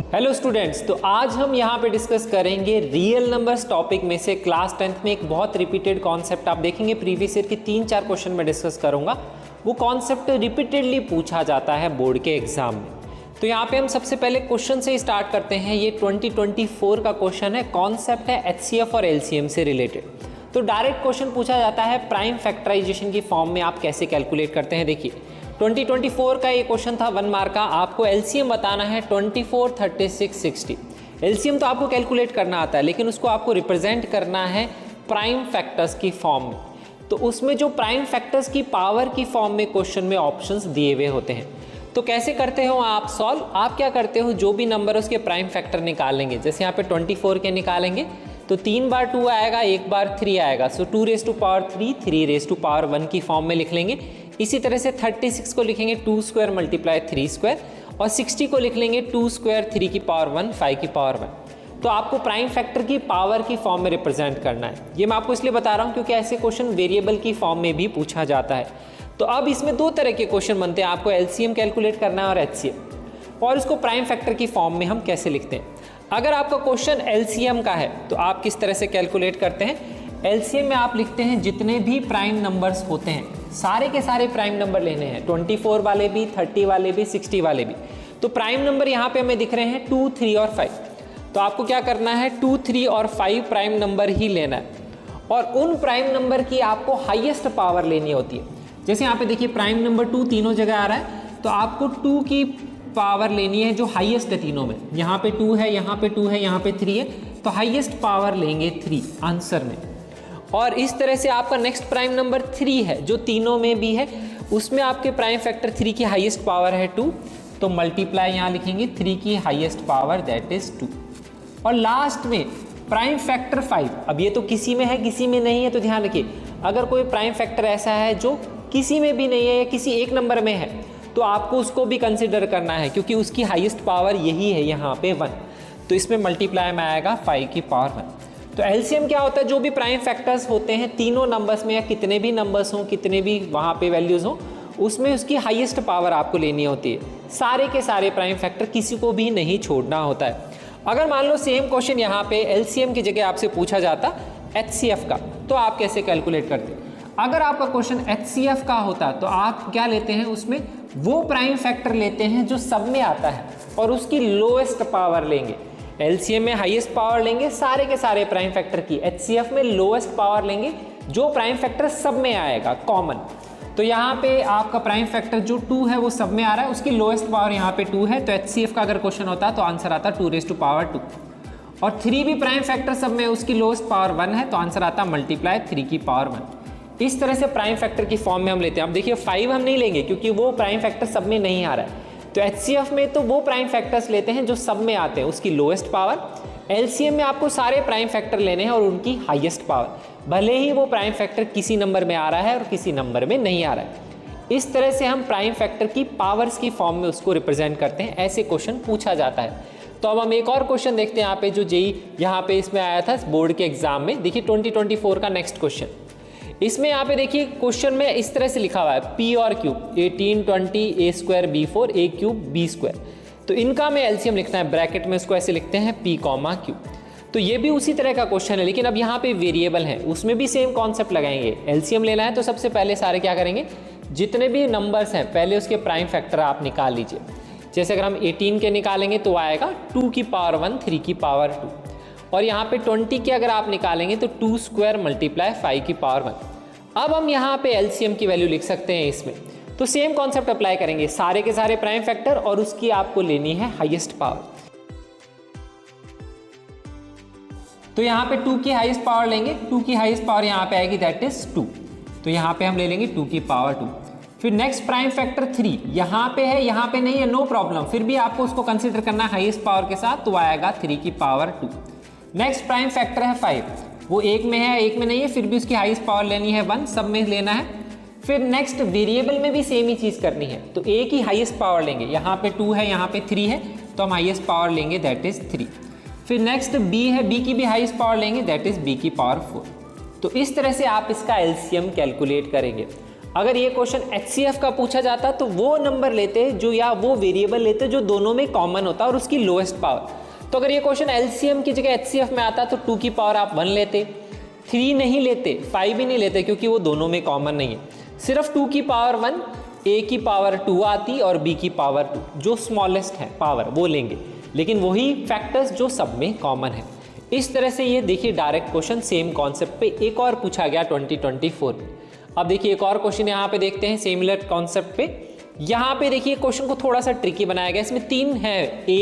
Hello students, तो आज हम यहाँ पे डिस्कस करेंगे रियल नंबर्स टॉपिक में से क्लास 10th में एक बहुत रिपीटेड कॉन्सेप्ट आप देखेंगे। प्रीवियस ईयर के 3-4 क्वेश्चन में डिस्कस करूँगा। वो कॉन्सेप्ट रिपीटेडली पूछा जाता है बोर्ड के एग्जाम में। तो यहाँ पे हम सबसे पहले क्वेश्चन से स्टार्ट करते हैं। ये 2024 का क्वेश्चन है, कॉन्सेप्ट है HCF और LCM से रिलेटेड। तो डायरेक्ट क्वेश्चन पूछा जाता है प्राइम फैक्टराइजेशन की फॉर्म में आप कैसे कैलकुलेट करते हैं। देखिए 2024 का ये क्वेश्चन था 1 मार्क का। आपको LCM बताना है 24, 36, 60। LCM तो आपको कैलकुलेट करना आता है, लेकिन उसको आपको रिप्रेजेंट करना है प्राइम फैक्टर्स की फॉर्म में। तो उसमें जो प्राइम फैक्टर्स की पावर की फॉर्म में क्वेश्चन में ऑप्शंस दिए हुए होते हैं। तो कैसे करते हो आप सॉल्व? आप क्या करते हो, जो भी नंबर उसके प्राइम फैक्टर निकालेंगे। जैसे यहाँ पे 24 के निकालेंगे तो 3 बार 2 आएगा, 1 बार 3 आएगा। So 2 raise to power 3, 3 raise to power 1 की फॉर्म में लिख लेंगे। इसी तरह से 36 को लिखेंगे 2 स्क्वायर मल्टीप्लाई 3 स्क्वायर, और 60 को लिख लेंगे 2 स्क्वायर 3 की पावर 1, 5 की पावर 1। तो आपको प्राइम फैक्टर की पावर की फॉर्म में रिप्रेजेंट करना है। ये मैं आपको इसलिए बता रहा हूँ क्योंकि ऐसे क्वेश्चन वेरिएबल की फॉर्म में भी पूछा जाता है। तो अब इसमें 2 तरह के क्वेश्चन बनते हैं, आपको LCM कैलकुलेट करना है और HCF। और इसको प्राइम फैक्टर की फॉर्म में हम कैसे लिखते हैं। अगर आपका क्वेश्चन LCM का है तो आप किस तरह से कैलकुलेट करते हैं। LCM में आप लिखते हैं जितने भी प्राइम नंबर्स होते हैं, सारे के सारे प्राइम नंबर लेने हैं, 24 वाले भी, 30 वाले भी, 60 वाले भी। तो प्राइम नंबर यहाँ पे हमें दिख रहे हैं 2, 3 और 5। तो आपको क्या करना है, 2, 3 और 5 प्राइम नंबर ही लेना है, और उन प्राइम नंबर की आपको हाईएस्ट पावर लेनी होती है। जैसे यहाँ पे देखिए प्राइम नंबर 2 तीनों जगह आ रहा है, तो आपको 2 की पावर लेनी है जो हाईएस्ट है तीनों में। यहाँ पे 2 है, यहाँ पे 2 है, यहाँ पे 3 है, तो हाईएस्ट पावर लेंगे 3 आंसर में। और इस तरह से आपका नेक्स्ट प्राइम नंबर 3 है जो तीनों में भी है, उसमें आपके प्राइम फैक्टर 3 की हाईएस्ट पावर है 2, तो मल्टीप्लाई यहाँ लिखेंगे 3 की हाईएस्ट पावर दैट इज 2। और लास्ट में प्राइम फैक्टर 5। अब ये तो किसी में है किसी में नहीं है, तो ध्यान रखिए अगर कोई प्राइम फैक्टर ऐसा है जो किसी में भी नहीं है या किसी एक नंबर में है, तो आपको उसको भी कंसिडर करना है क्योंकि उसकी हाईएस्ट पावर यही है यहाँ पे 1। तो इसमें मल्टीप्लाई में आएगा 5 की पावर 1। तो LCM क्या होता है, जो भी प्राइम फैक्टर्स होते हैं तीनों नंबर्स में, या कितने भी नंबर्स हों, कितने भी वहाँ पे वैल्यूज़ हों, उसमें उसकी हाईएस्ट पावर आपको लेनी होती है। सारे के सारे प्राइम फैक्टर किसी को भी नहीं छोड़ना होता है। अगर मान लो सेम क्वेश्चन यहाँ पे LCM की जगह आपसे पूछा जाता HCF का, तो आप कैसे कैलकुलेट करते? अगर आपका क्वेश्चन HCF का होता तो आप क्या लेते हैं, उसमें वो प्राइम फैक्टर लेते हैं जो सब में आता है और उसकी लोएस्ट पावर लेंगे। LCM में हाईएस्ट पावर लेंगे सारे के सारे प्राइम फैक्टर की, HCF में लोएस्ट पावर लेंगे जो प्राइम फैक्टर सब में आएगा कॉमन। तो यहाँ पे आपका प्राइम फैक्टर जो 2 है वो सब में आ रहा है, उसकी लोएस्ट पावर यहाँ पे 2 है, तो HCF का अगर क्वेश्चन होता तो आंसर आता 2 रेज़ टू पावर 2। और 3 भी प्राइम फैक्टर सब में, उसकी लोएस्ट पावर 1 है, तो आंसर आता मल्टीप्लाई 3 की पावर 1। इस तरह से प्राइम फैक्टर की फॉर्म में हम लेते हैं। अब देखिए 5 हम नहीं लेंगे क्योंकि वो प्राइम फैक्टर सब में नहीं आ रहा है। तो HCF में तो वो प्राइम फैक्टर्स लेते हैं जो सब में आते हैं, उसकी लोएस्ट पावर। LCM में आपको सारे प्राइम फैक्टर लेने हैं और उनकी हाईएस्ट पावर, भले ही वो प्राइम फैक्टर किसी नंबर में आ रहा है और किसी नंबर में नहीं आ रहा है। इस तरह से हम प्राइम फैक्टर की पावर्स की फॉर्म में उसको रिप्रेजेंट करते हैं। ऐसे क्वेश्चन पूछा जाता है। तो अब हम एक और क्वेश्चन देखते हैं यहाँ पे, जो जेई यहाँ पे इसमें आया था बोर्ड के एग्जाम में। देखिए 2024 का नेक्स्ट क्वेश्चन। इसमें यहाँ पे देखिए क्वेश्चन में इस तरह से लिखा हुआ है P और Q 18, 20, A square B4 A cube B square. तो इनका में LCM लिखना है, ब्रैकेट में इसको ऐसे लिखते हैं P, Q। तो ये भी उसी तरह का क्वेश्चन है, लेकिन अब यहाँ पे वेरिएबल है, उसमें भी सेम कॉन्सेप्ट लगाएंगे। LCM लेना है तो सबसे पहले सारे क्या करेंगे, जितने भी नंबर्स हैं पहले उसके प्राइम फैक्टर आप निकाल लीजिए। जैसे अगर हम 18 के निकालेंगे तो आएगा 2 की पावर 1, 3 की पावर 2। और यहाँ पे 20 के अगर आप निकालेंगे तो 2 स्क्वायर मल्टीप्लाई 5 की पावर 1। अब हम यहाँ पे LCM की वैल्यू लिख सकते हैं इसमें। तो सेम कॉन्सेप्ट अप्लाई करेंगे, सारे के सारे प्राइम फैक्टर और उसकी आपको लेनी है हाईएस्ट पावर। तो यहाँ पे 2 की हाईएस्ट पावर लेंगे, 2 की हाईएस्ट पावर यहाँ पे आएगी दैट इज 2। तो यहाँ पे हम ले लेंगे 2 की पावर 2। फिर नेक्स्ट प्राइम फैक्टर 3 यहाँ पे है, यहाँ पे नहीं है, नो प्रॉब्लम, फिर भी आपको उसको कंसिडर करना है हाईएस्ट पावर के साथ, तो आएगा 3 की पावर 2। नेक्स्ट प्राइम फैक्टर है 5, वो एक में है एक में नहीं है, फिर भी उसकी हाईएस्ट पावर लेनी है 1, सब में लेना है। फिर नेक्स्ट वेरिएबल में भी सेम ही चीज़ करनी है, तो A की हाईएस्ट पावर लेंगे, यहाँ पे 2 है यहाँ पे 3 है, तो हम हाईएस्ट पावर लेंगे दैट इज 3। फिर नेक्स्ट B है, B की भी हाईएस्ट पावर लेंगे दैट इज B की पावर 4। तो इस तरह से आप इसका LCM कैलकुलेट करेंगे। अगर ये क्वेश्चन HCF का पूछा जाता तो वो नंबर लेते जो, या वो वेरिएबल लेते जो दोनों में कॉमन होता और उसकी लोएस्ट पावर। तो अगर ये क्वेश्चन LCM की जगह HCF में आता तो 2 की पावर आप 1 लेते, 3 नहीं लेते, 5 भी नहीं लेते क्योंकि वो दोनों में कॉमन नहीं है। सिर्फ 2 की पावर 1, A की पावर 2 आती और B की पावर 2, जो स्मॉलेस्ट है पावर वो लेंगे, लेकिन वही फैक्टर्स जो सब में कॉमन है। इस तरह से ये देखिए डायरेक्ट क्वेश्चन सेम कॉन्सेप्ट पे एक और पूछा गया 2024 में। अब देखिए एक और क्वेश्चन यहाँ पे देखते हैं सिमिलर कॉन्सेप्ट पे। यहाँ पे देखिए क्वेश्चन को थोड़ा सा ट्रिकी बनाया गया, इसमें 3 है A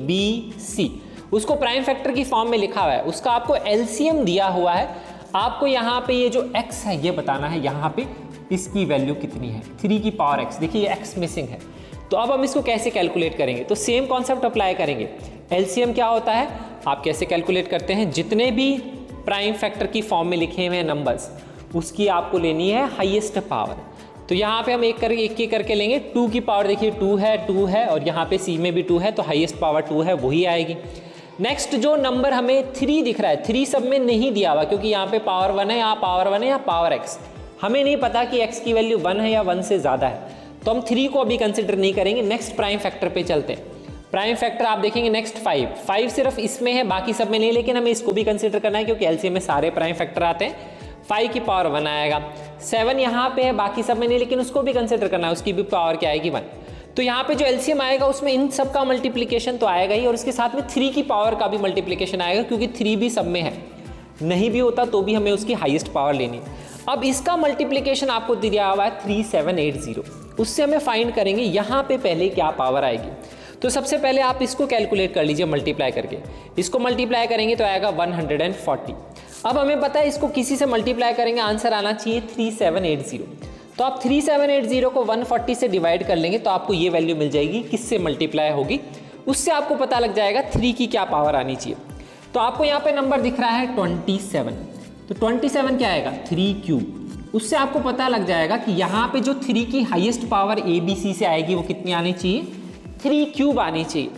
B C, उसको प्राइम फैक्टर की फॉर्म में लिखा हुआ है, उसका आपको LCM दिया हुआ है। आपको यहाँ पे ये जो x है ये बताना है यहाँ पे इसकी वैल्यू कितनी है, 3 की पावर x। देखिए ये x मिसिंग है, तो अब हम इसको कैसे कैलकुलेट करेंगे, तो सेम कॉन्सेप्ट अप्लाई करेंगे। LCM क्या होता है, आप कैसे कैलकुलेट करते हैं, जितने भी प्राइम फैक्टर की फॉर्म में लिखे हुए हैं नंबर्स उसकी आपको लेनी है हाईएस्ट पावर। तो यहाँ पे हम एक करके लेंगे। 2 की पावर देखिए 2 है और यहाँ पे C में भी 2 है, तो हाईएस्ट पावर 2 है, वही आएगी। नेक्स्ट जो नंबर हमें 3 दिख रहा है, 3 सब में नहीं दिया हुआ क्योंकि यहाँ पे पावर 1 है, यहाँ पावर 1 है, यहाँ पावर x। हमें नहीं पता कि x की वैल्यू 1 है या 1 से ज़्यादा है, तो हम 3 को अभी कंसिडर नहीं करेंगे। नेक्स्ट प्राइम फैक्टर पे चलते हैं। प्राइम फैक्टर आप देखेंगे नेक्स्ट 5 सिर्फ इसमें है, बाकी सब में नहीं, लेकिन हमें इसको भी कंसिडर करना है क्योंकि LCM में सारे प्राइम फैक्टर आते हैं। 5 की पावर 1 आएगा। 7 यहाँ पे है, बाकी सब में नहीं, लेकिन उसको भी कंसिडर करना है, उसकी भी पावर क्या आएगी 1। तो यहाँ पे जो LCM आएगा उसमें इन सब का मल्टीप्लिकेशन तो आएगा ही, और उसके साथ में 3 की पावर का भी मल्टीप्लिकेशन आएगा क्योंकि 3 भी सब में है, नहीं भी होता तो भी हमें उसकी हाईएस्ट पावर लेनी है। अब इसका मल्टीप्लिकेशन आपको दिया हुआ है 3780, उससे हमें फाइंड करेंगे यहाँ पे पहले क्या पावर आएगी। तो सबसे पहले आप इसको कैलकुलेट कर लीजिए मल्टीप्लाई करके, इसको मल्टीप्लाई करेंगे तो आएगा 140। अब हमें पता है इसको किसी से मल्टीप्लाई करेंगे आंसर आना चाहिए 3780। तो आप 3780 को 140 से डिवाइड कर लेंगे तो आपको ये वैल्यू मिल जाएगी, किससे मल्टीप्लाई होगी उससे आपको पता लग जाएगा 3 की क्या पावर आनी चाहिए। तो आपको यहाँ पे नंबर दिख रहा है 27, तो 27 क्या आएगा 3 क्यूब। उससे आपको पता लग जाएगा कि यहाँ पे जो 3 की हाईएस्ट पावर ABC से आएगी वो कितनी आनी चाहिए, 3 क्यूब आनी चाहिए।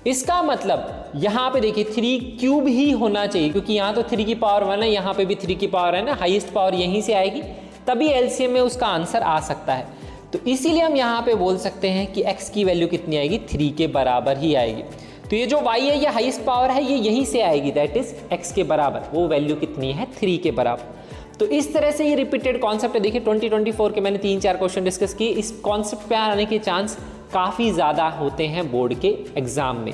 इसका मतलब यहाँ पे देखिए 3 क्यूब ही होना चाहिए क्योंकि यहाँ तो 3 की पावर 1 है, यहाँ पे भी 3 की पावर है ना, हाईएस्ट पावर यहीं से आएगी, तभी LCM में उसका आंसर आ सकता है। तो इसीलिए हम यहाँ पे बोल सकते हैं कि x की वैल्यू कितनी आएगी, 3 के बराबर ही आएगी। तो ये जो y है ये हाईएस्ट पावर है, ये यहीं से आएगी, दैट इज x के बराबर, वो वैल्यू कितनी है 3 के बराबर। तो इस तरह से ये रिपीटेड कॉन्सेप्ट है। देखिए 2024 के मैंने 3-4 क्वेश्चन डिस्कस किए, इस कॉन्सेप्ट पे आने के चांस काफ़ी ज़्यादा होते हैं बोर्ड के एग्जाम में।